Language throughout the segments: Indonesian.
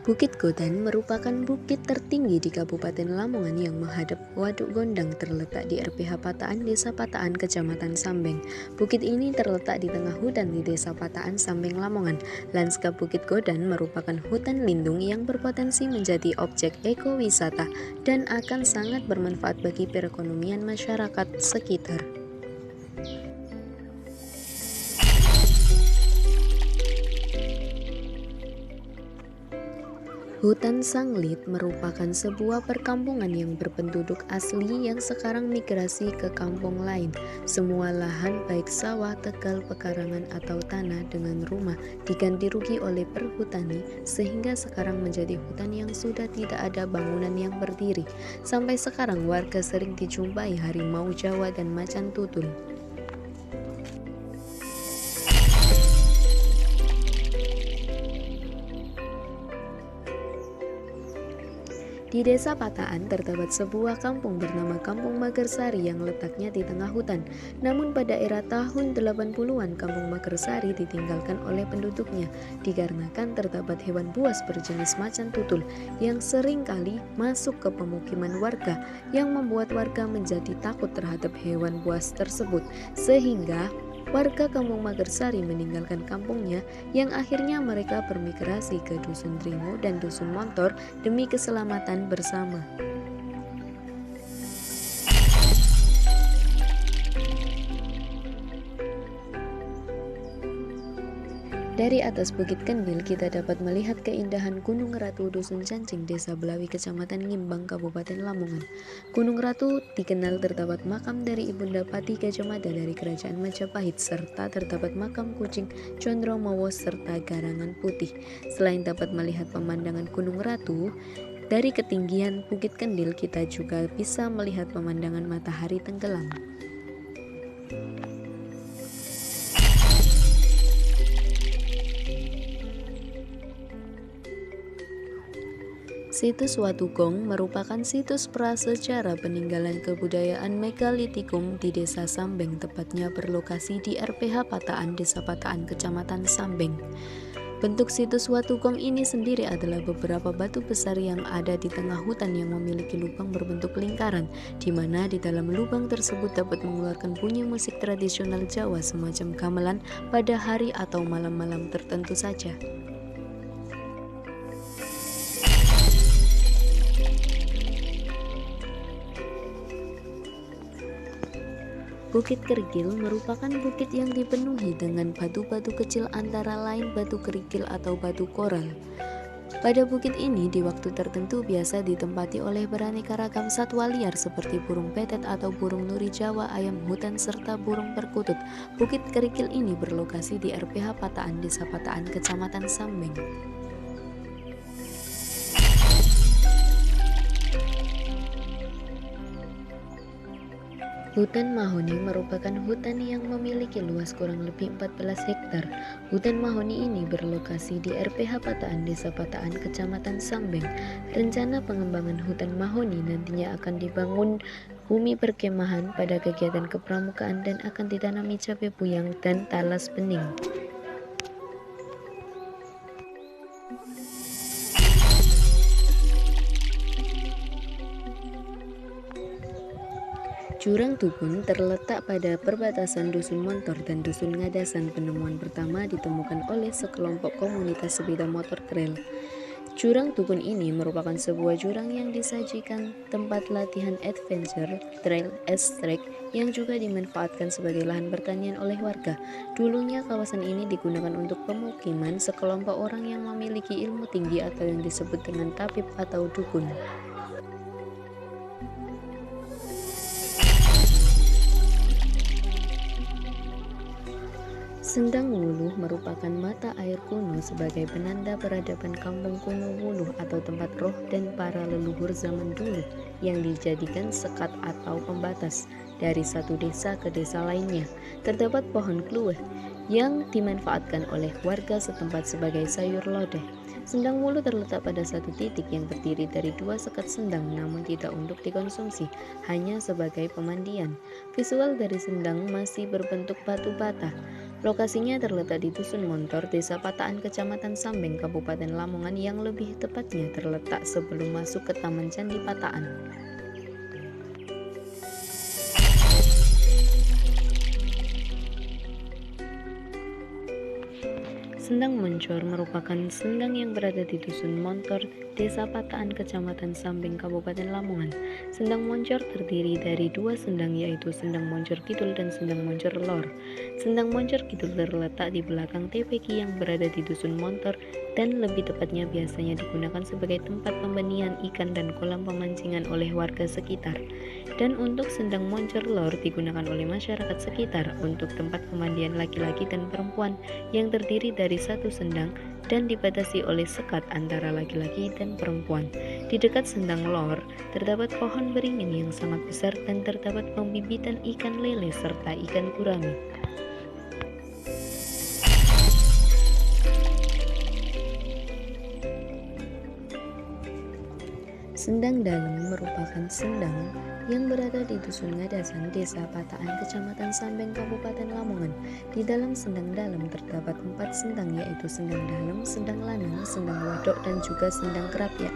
Bukit Godan merupakan bukit tertinggi di Kabupaten Lamongan yang menghadap Waduk Gondang terletak di RPH Pataan, Desa Pataan, Kecamatan Sambeng. Bukit ini terletak di tengah hutan di Desa Pataan, Sambeng, Lamongan. Lanskap Bukit Godan merupakan hutan lindung yang berpotensi menjadi objek ekowisata dan akan sangat bermanfaat bagi perekonomian masyarakat sekitar. Hutan Sanglit merupakan sebuah perkampungan yang berpenduduk asli yang sekarang migrasi ke kampung lain. Semua lahan baik sawah, tegal, pekarangan atau tanah dengan rumah diganti rugi oleh perhutani sehingga sekarang menjadi hutan yang sudah tidak ada bangunan yang berdiri. Sampai sekarang warga sering dijumpai harimau Jawa dan macan tutul. Di Desa Pataan terdapat sebuah kampung bernama Kampung Magersari yang letaknya di tengah hutan. Namun pada era tahun 80-an Kampung Magersari ditinggalkan oleh penduduknya dikarenakan terdapat hewan buas berjenis macan tutul yang sering kali masuk ke pemukiman warga yang membuat warga menjadi takut terhadap hewan buas tersebut sehingga warga Kampung Magersari meninggalkan kampungnya yang akhirnya mereka bermigrasi ke Dusun Dringo dan Dusun Montor demi keselamatan bersama. Dari atas Bukit Kendil kita dapat melihat keindahan Gunung Ratu Dusun Cancing, Desa Belawi, Kecamatan Ngimbang, Kabupaten Lamongan. Gunung Ratu dikenal terdapat makam dari Ibunda Pati Gajah Mada dari Kerajaan Majapahit serta terdapat makam kucing Condromowo serta garangan putih. Selain dapat melihat pemandangan Gunung Ratu, dari ketinggian Bukit Kendil kita juga bisa melihat pemandangan matahari tenggelam. Situs Watugong merupakan situs prasejarah peninggalan kebudayaan megalitikum di Desa Sambeng, tepatnya berlokasi di RPH Pataan, Desa Pataan, Kecamatan Sambeng. Bentuk situs Watugong ini sendiri adalah beberapa batu besar yang ada di tengah hutan yang memiliki lubang berbentuk lingkaran, di mana di dalam lubang tersebut dapat mengeluarkan bunyi musik tradisional Jawa semacam gamelan pada hari atau malam-malam tertentu saja. Bukit Kerikil merupakan bukit yang dipenuhi dengan batu-batu kecil antara lain batu kerikil atau batu koral. Pada bukit ini di waktu tertentu biasa ditempati oleh beraneka ragam satwa liar seperti burung petet atau burung nuri Jawa, ayam hutan serta burung perkutut. Bukit Kerikil ini berlokasi di RPH Pataan, Desa Pataan, Kecamatan Sambeng. Hutan Mahoni merupakan hutan yang memiliki luas kurang lebih 14 hektar. Hutan Mahoni ini berlokasi di RPH Pataan, Desa Pataan, Kecamatan Sambeng. Rencana pengembangan hutan Mahoni nantinya akan dibangun bumi perkemahan pada kegiatan kepramukaan dan akan ditanami cabai buyang dan talas bening. Jurang Tukun terletak pada perbatasan Dusun Montor dan Dusun Ngadasan. Penemuan pertama ditemukan oleh sekelompok komunitas sepeda motor trail. Jurang Tukun ini merupakan sebuah jurang yang disajikan tempat latihan adventure trail S-Track yang juga dimanfaatkan sebagai lahan pertanian oleh warga. Dulunya kawasan ini digunakan untuk pemukiman sekelompok orang yang memiliki ilmu tinggi atau yang disebut dengan tabib atau dukun. Sendang Wuluh merupakan mata air kuno sebagai penanda peradaban kampung kuno Wuluh atau tempat roh dan para leluhur zaman dulu yang dijadikan sekat atau pembatas dari satu desa ke desa lainnya. Terdapat pohon kluweh yang dimanfaatkan oleh warga setempat sebagai sayur lodeh. Sendang Wuluh terletak pada satu titik yang terdiri dari dua sekat sendang namun tidak untuk dikonsumsi, hanya sebagai pemandian. Visual dari sendang masih berbentuk batu bata. Lokasinya terletak di Dusun Montor, Desa Pataan, Kecamatan Sambeng, Kabupaten Lamongan, yang lebih tepatnya terletak sebelum masuk ke Taman Candi Pataan. Sendang Moncor merupakan sendang yang berada di Dusun Montor, Desa Pataan, Kecamatan Sambeng, Kabupaten Lamongan. Sendang Moncor terdiri dari dua sendang, yaitu Sendang Moncor Kidul dan Sendang Moncor Lor. Sendang Moncor Kidul terletak di belakang TPQ yang berada di Dusun Montor dan lebih tepatnya biasanya digunakan sebagai tempat pembenihan ikan dan kolam pemancingan oleh warga sekitar. Dan untuk Sendang Moncor Lor digunakan oleh masyarakat sekitar untuk tempat pemandian laki-laki dan perempuan yang terdiri dari satu sendang dan dibatasi oleh sekat antara laki-laki dan perempuan. Di dekat Sendang Lor terdapat pohon beringin yang sangat besar dan terdapat pembibitan ikan lele serta ikan gurame. Sendang Dalem merupakan sendang yang berada di Dusun Ngadasan, Desa Pataan, Kecamatan Sambeng, Kabupaten Lamongan. Di dalam Sendang Dalem terdapat 4 sendang, yaitu Sendang Dalem, Sendang Lanang, Sendang Wedok, dan juga Sendang Kerapia.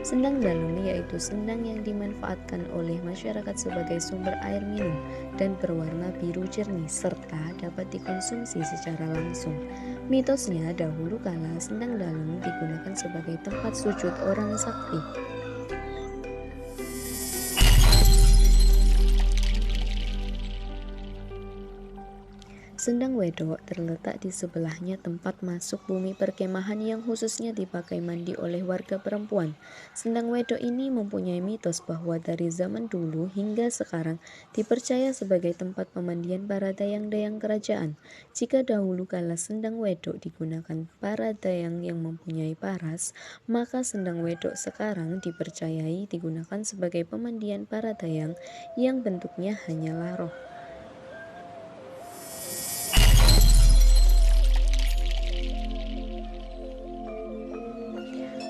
Sendang Dalem yaitu sendang yang dimanfaatkan oleh masyarakat sebagai sumber air minum dan berwarna biru jernih serta dapat dikonsumsi secara langsung. Mitosnya dahulu kala Sendang Dalem digunakan sebagai tempat sujud orang sakti. Sendang Wedok terletak di sebelahnya tempat masuk bumi perkemahan yang khususnya dipakai mandi oleh warga perempuan. Sendang Wedok ini mempunyai mitos bahwa dari zaman dulu hingga sekarang dipercaya sebagai tempat pemandian para dayang-dayang kerajaan. Jika dahulu kala Sendang Wedok digunakan para dayang yang mempunyai paras, maka Sendang Wedok sekarang dipercayai digunakan sebagai pemandian para dayang yang bentuknya hanyalah roh.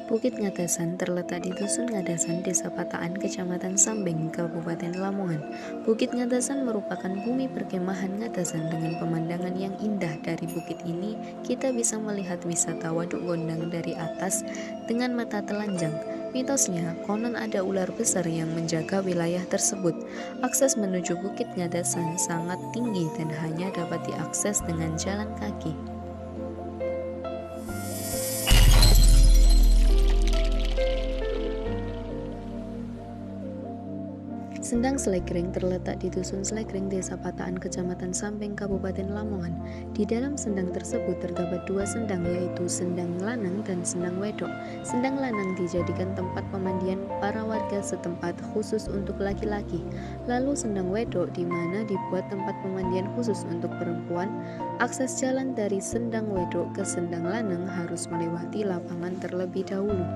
Bukit Ngadasan terletak di Dusun Ngadasan, Desa Pataan, Kecamatan Sambeng, Kabupaten Lamongan. Bukit Ngadasan merupakan bumi perkemahan Ngadasan dengan pemandangan yang indah. Dari bukit ini, kita bisa melihat wisata Waduk Gondang dari atas dengan mata telanjang. Mitosnya, konon ada ular besar yang menjaga wilayah tersebut. Akses menuju Bukit Ngadasan sangat tinggi dan hanya dapat diakses dengan jalan kaki. Sendang Slekring terletak di Dusun Slekring, Desa Pataan, Kecamatan Sambeng, Kabupaten Lamongan. Di dalam sendang tersebut terdapat 2 sendang, yaitu Sendang Lanang dan Sendang Wedok. Sendang Lanang dijadikan tempat pemandian para warga setempat khusus untuk laki-laki. Lalu Sendang Wedok di mana dibuat tempat pemandian khusus untuk perempuan. Akses jalan dari Sendang Wedok ke Sendang Lanang harus melewati lapangan terlebih dahulu.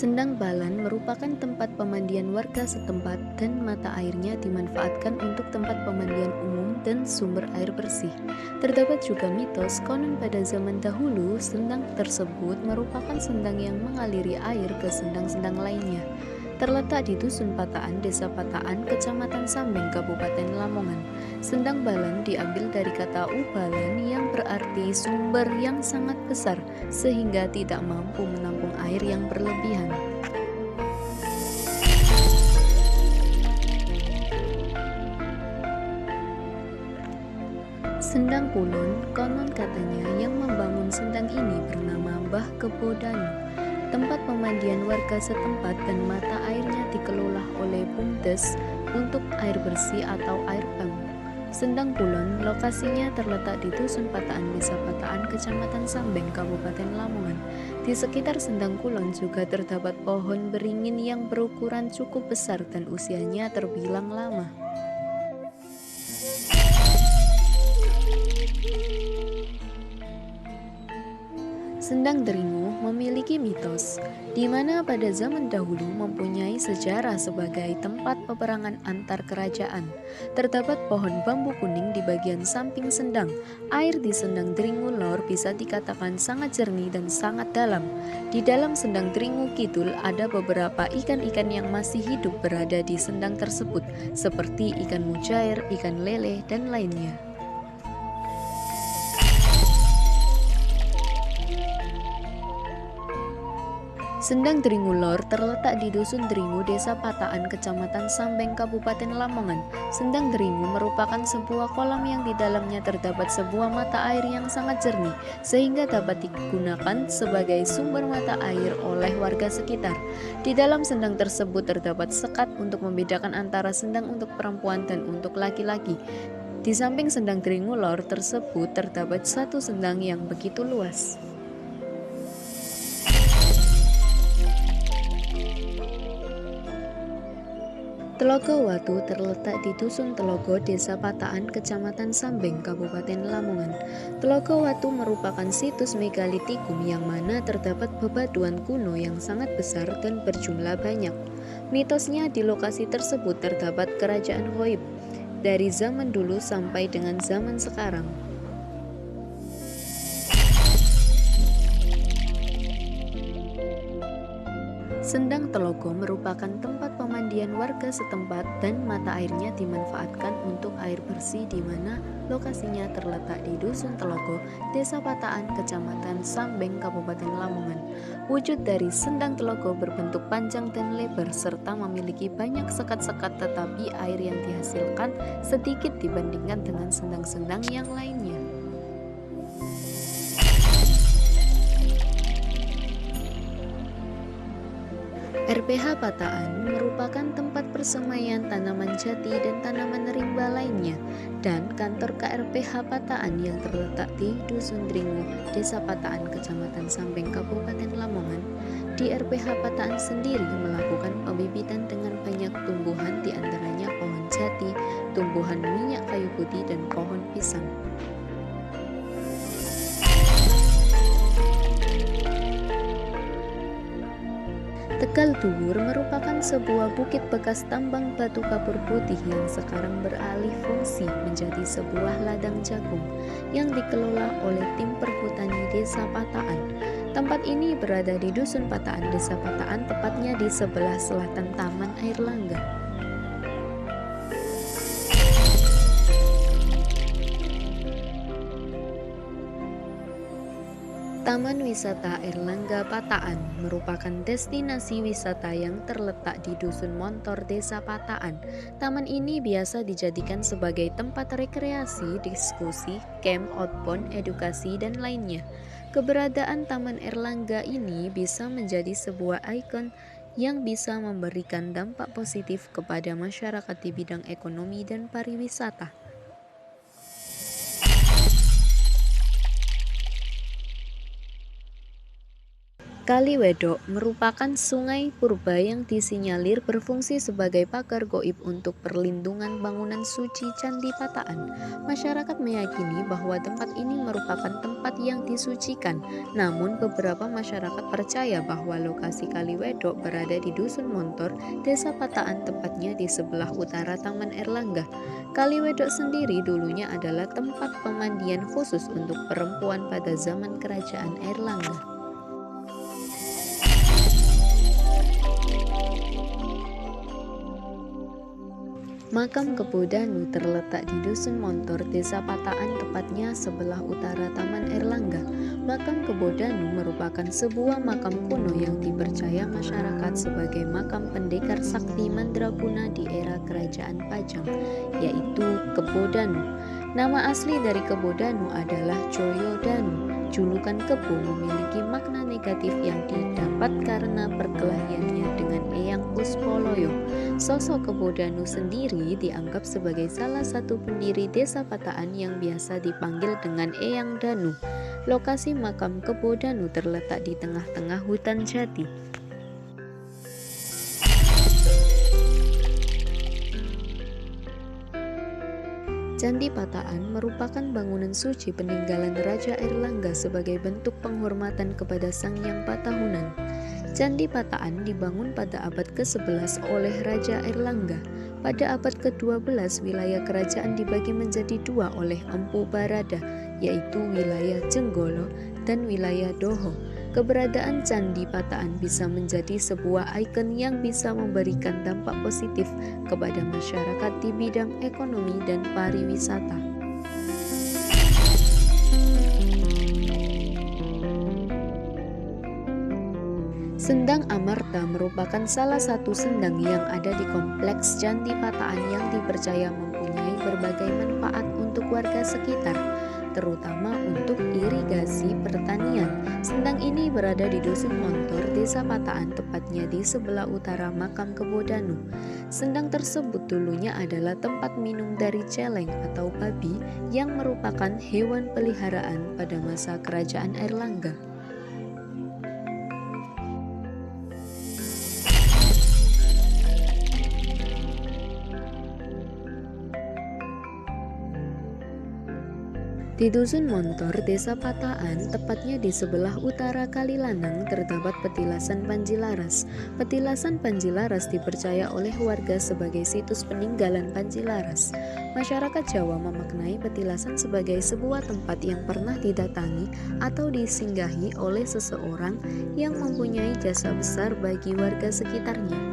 Sendang Balan merupakan tempat pemandian warga setempat dan mata airnya dimanfaatkan untuk tempat pemandian umum dan sumber air bersih. Terdapat juga mitos konon pada zaman dahulu sendang tersebut merupakan sendang yang mengaliri air ke sendang-sendang lainnya. Terletak di Dusun Pataan, Desa Pataan, Kecamatan Sambeng, Kabupaten Lamongan. Sendang Balan diambil dari kata ubalan yang berarti sumber yang sangat besar sehingga tidak mampu menampung air yang berlebihan. Sendang Kulon, konon katanya yang membangun sendang ini bernama Mbah Kebo Danu. Tempat pemandian warga setempat dan mata airnya dikelola oleh BUMDes untuk air bersih atau air pump. Sendang Kulon lokasinya terletak di Dusun Pataan, Desa Pataan, Kecamatan Sambeng, Kabupaten Lamongan. Di sekitar Sendang Kulon juga terdapat pohon beringin yang berukuran cukup besar dan usianya terbilang lama. Sendang Deringu memiliki mitos, di mana pada zaman dahulu mempunyai sejarah sebagai tempat peperangan antar kerajaan. Terdapat pohon bambu kuning di bagian samping Sendang. Air di Sendang Dringu Lor bisa dikatakan sangat jernih dan sangat dalam. Di dalam Sendang Dringu Kidul ada beberapa ikan-ikan yang masih hidup berada di sendang tersebut, seperti ikan mujair, ikan lele, dan lainnya. Sendang Dringu Lor terletak di Dusun Dringu, Desa Pataan, Kecamatan Sambeng, Kabupaten Lamongan. Sendang Dringu merupakan sebuah kolam yang di dalamnya terdapat sebuah mata air yang sangat jernih, sehingga dapat digunakan sebagai sumber mata air oleh warga sekitar. Di dalam sendang tersebut terdapat sekat untuk membedakan antara sendang untuk perempuan dan untuk laki-laki. Di samping Sendang Dringu Lor tersebut terdapat satu sendang yang begitu luas. Telogo Watu terletak di Dusun Telogo, Desa Pataan, Kecamatan Sambeng, Kabupaten Lamongan. Telogo Watu merupakan situs megalitikum yang mana terdapat bebatuan kuno yang sangat besar dan berjumlah banyak. Mitosnya di lokasi tersebut terdapat kerajaan gaib dari zaman dulu sampai dengan zaman sekarang. Sendang Telogo merupakan tempat pemandian warga setempat dan mata airnya dimanfaatkan untuk air bersih, di mana lokasinya terletak di Dusun Telogo, Desa Pataan, Kecamatan Sambeng, Kabupaten Lamongan. Wujud dari Sendang Telogo berbentuk panjang dan lebar serta memiliki banyak sekat-sekat, tetapi air yang dihasilkan sedikit dibandingkan dengan sendang-sendang yang lainnya. RPH Pataan merupakan tempat persemaian tanaman jati dan tanaman rimba lainnya, dan kantor KRPH Pataan yang terletak di Dusun Dringu, Desa Pataan, Kecamatan Sambeng, Kabupaten Lamongan. Di RPH Pataan sendiri melakukan pembibitan dengan banyak tumbuhan, diantaranya pohon jati, tumbuhan minyak kayu putih, dan pohon pisang. Tegal Duwur merupakan sebuah bukit bekas tambang batu kapur putih yang sekarang beralih fungsi menjadi sebuah ladang jagung yang dikelola oleh tim perhutani Desa Pataan. Tempat ini berada di Dusun Pataan, Desa Pataan, tepatnya di sebelah selatan Taman Air Langga. Taman Wisata Airlangga Pataan merupakan destinasi wisata yang terletak di Dusun Montor, Desa Pataan. Taman ini biasa dijadikan sebagai tempat rekreasi, diskusi, camp, outbound, edukasi, dan lainnya. Keberadaan Taman Airlangga ini bisa menjadi sebuah ikon yang bisa memberikan dampak positif kepada masyarakat di bidang ekonomi dan pariwisata. Kali Wedok merupakan sungai purba yang disinyalir berfungsi sebagai pagar gaib untuk perlindungan bangunan suci Candi Pataan. Masyarakat meyakini bahwa tempat ini merupakan tempat yang disucikan, namun beberapa masyarakat percaya bahwa lokasi Kali Wedok berada di Dusun Montor, Desa Pataan, tepatnya di sebelah utara Taman Airlangga. Kali Wedok sendiri dulunya adalah tempat pemandian khusus untuk perempuan pada zaman Kerajaan Airlangga. Makam Kebo Danu terletak di Dusun Montor, Desa Pataan, tepatnya sebelah utara Taman Airlangga. Makam Kebo Danu merupakan sebuah makam kuno yang dipercaya masyarakat sebagai makam pendekar sakti mandraguna di era Kerajaan Pajang, yaitu Kebo Danu. Nama asli dari Kebo Danu adalah Joyo Danu. Julukan Kebo memiliki makna negatif yang didapat karena perkelahiannya dengan Eyang Puspoloyo. Sosok Kebo Danu sendiri dianggap sebagai salah satu pendiri Desa Pataan yang biasa dipanggil dengan Eyang Danu. Lokasi makam Kebo Danu terletak di tengah-tengah hutan jati. Candi Pataan merupakan bangunan suci peninggalan Raja Airlangga sebagai bentuk penghormatan kepada Sang Hyang Patahunan. Candi Pataan dibangun pada abad ke-11 oleh Raja Airlangga. Pada abad ke-12 wilayah kerajaan dibagi menjadi dua oleh Empu Barada, yaitu wilayah Jenggolo dan wilayah Doho. Keberadaan Candi Pataan bisa menjadi sebuah ikon yang bisa memberikan dampak positif kepada masyarakat di bidang ekonomi dan pariwisata. Sendang Amarta merupakan salah satu sendang yang ada di kompleks Candi Pataan yang dipercaya mempunyai berbagai manfaat untuk warga sekitar, terutama untuk irigasi pertanian. Sendang ini berada di Dusun Montor, Desa Pataan, tepatnya di sebelah utara makam Kebodanu. Sendang tersebut dulunya adalah tempat minum dari celeng atau babi yang merupakan hewan peliharaan pada masa kerajaan Airlangga. Di Dusun Montor, Desa Pataan, tepatnya di sebelah utara Kalilanang, terdapat petilasan Panji-Laras. Petilasan Panji-Laras dipercaya oleh warga sebagai situs peninggalan Panji-Laras. Masyarakat Jawa memaknai petilasan sebagai sebuah tempat yang pernah didatangi atau disinggahi oleh seseorang yang mempunyai jasa besar bagi warga sekitarnya.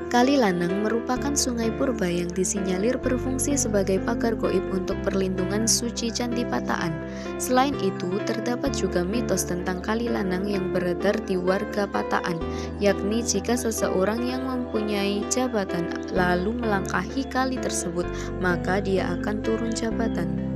Kalilanang merupakan sungai purba yang disinyalir berfungsi sebagai pagar goib untuk perlindungan suci Candi Pataan. Selain itu, terdapat juga mitos tentang Kalilanang yang beredar di warga Pataan, yakni jika seseorang yang mempunyai jabatan lalu melangkahi kali tersebut, maka dia akan turun jabatan.